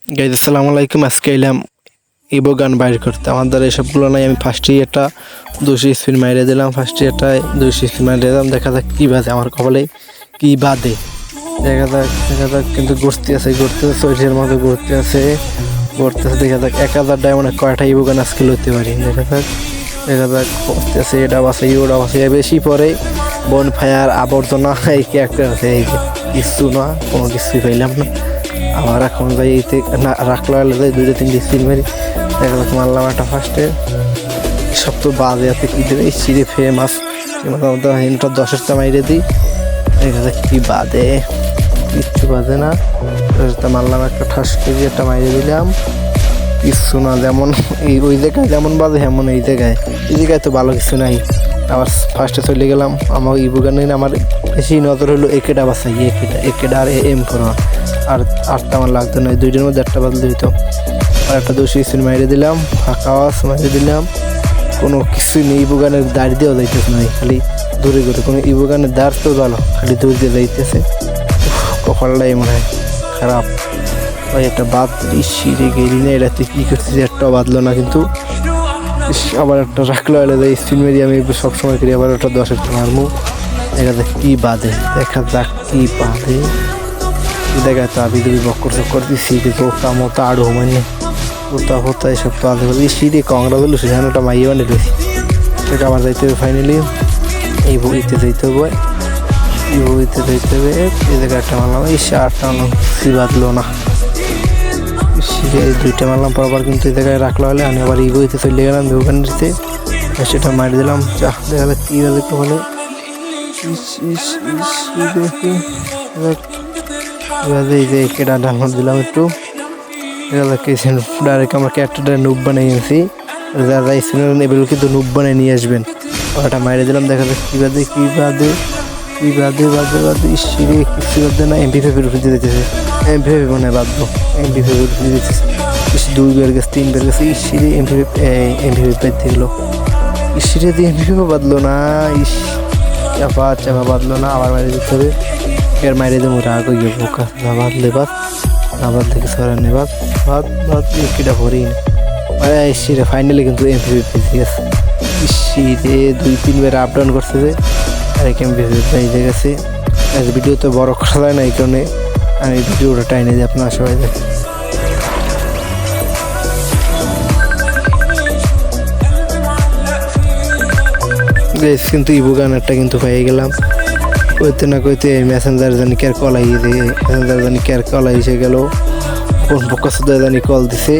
Guys আসসালামু আলাইকুম। আজকে এলাম ইবো গান বাইর করতে। আমার দ্বারা এসবগুলো নাই। আমি ফার্স্টেই একটা 200 স্পিন মাইরে দিলাম। ফার্স্টে একটা 200 স্পিন মাইরে দিলাম। দেখা যাক কী বাজে, আমার কপালে কী বাদে। দেখা যাক কিন্তু ঘুরতে আছে চৈটের মতো ঘুরতে আছে। দেখা যাক 1000 ডায়মন্ডে কয়টা ইবো গান আজকে লইতে পারি। দেখা যাক ঘুরতে আছে, এটা বাসাই ওটা বাসাই। বেশি পরে বন ফায়ার আবর্জনা এই ক্যারেক্টার আছে, এই যে কিছু না, কোনো কিছুই পাইলাম না। আবার এখন যাই এইতে না রাখলো যাই 2-3 স্পিন মারি। দেখা যাক মারলাম একটা ফার্স্টে। সব তো বাজে আছে, কী দেবে সিঁড়ে ফেমাস হিনটা 10-টা মাইরে দিই। দেখা যাক কী বাদে, কিচ্ছু বাজে না। 10টা মারলাম, একটা ঠাস কেজি একটা মাইরে দিলাম, কিচ্ছু না। যেমন ওই জায়গায় যেমন বাজে তেমন এই জায়গায় তো ভালো কিছু নাই। আবার ফার্স্টে চলে গেলাম। আমার ইবো গানে আমার বেশি নজর হলো একেটা বাসাই, একেটা আর M4 আর 8টা আমার লাগতো না। 2টার মধ্যে 1টা বাজলে হইতো। আর একটা 200 স্পিন মাইরে দিলাম, ফাঁকা আওয়াজ মাইরে দিলাম। কোনো কিছুই নেই, ইবো গানের দাঁড় দিয়েও যাইতেছে না, খালি দূরে কোনো ইবো গানের দাঁড় তো ভালো, খালি দূর দিয়ে যাইতেছে। কপালটাই মনে হয় খারাপ। ওই একটা বাদ সিঁড়ে গেলি না, এটা তুই কী করছিস? একটাও বাঁধলো না, কিন্তু আবার একটা রাখলো এলে যাই স্পিন মেরি। আমি সবসময় করি, আবার একটা 10-টা মারমু। দেখা যাক কী বাঁধে, দেখা তো আবি দুবি বক্কর দিচ্ছি, ওটা মতো আড়ু মানে ওটা এসব তো আধে বলি সিঁড়ি কংগ্রা বললো সেখানে ওটা মাইয়ে বানিয়ে দিয়েছি। সেটা আমার যাইতে হবে ফাইনালি, এই বইতে যাইতে হবে, এই জায়গায় একটা মারলাম, এই 8টা মারলাম, সি বাঁধলো না। এই 2টা মারলাম পরবার, কিন্তু এই জায়গায় রাখলো হলে আমি আবার এই বইতে চলে গেলাম দোকানটিতে, সেটা মারি দিলাম। দেখা যাক কী বাজে বলে। এই যে কেটা ডাউনলোড দিলাম একটু। ডাইরেক্ট আমরা ক্যারেক্টারটা নুব বানিয়ে গেছি। যারা এগুলো কিন্তু নুব বানিয়ে নিয়ে আসবেন। ওটা মাইরে দিলাম। দেখা যাক কী বাদে সিঁড়ি কিছু বাদে না। MP5 উঠে দিতেছে, MP5 মনে হয় বাঁধবো, MP5 উঠে দিতেছে। 2 বের গেছে, 3 বের গেছে, সিঁড়ি MP5 বাঁধতে গেলো। সিঁড়ি দিয়ে MP5 বাঁধলো না, চাপা বাঁধলো না। আবার মাইরে দিতে হবে, এর মাইরে দেবো। রাগ হয়ে যাবো, বাঁধলে আবার থেকে সরানে বাদ কিটা ভরি না। সিঁড়ে ফাইনালি কিন্তু MP5 পেয়ে গেছে। সিঁড়ে 2-3 বার আপ ডাউন করছে যে, আর MP5 পেয়ে গেছে। ভিডিও তো বড় করা যায় না, এই কারণে আমি ভিডিওটা টাইনে দিই, আপনারা সবাই দেখেন। কিন্তু ইবো গানেরটা কিন্তু পেয়ে গেলাম। কইতে না কইতে মেসেঞ্জার জানি কেয়ার কল আইয়ে মেসেঞ্জার জানি কেয়ার কল আইসে গেল, কোন পক্ষ জানি কল দিছে।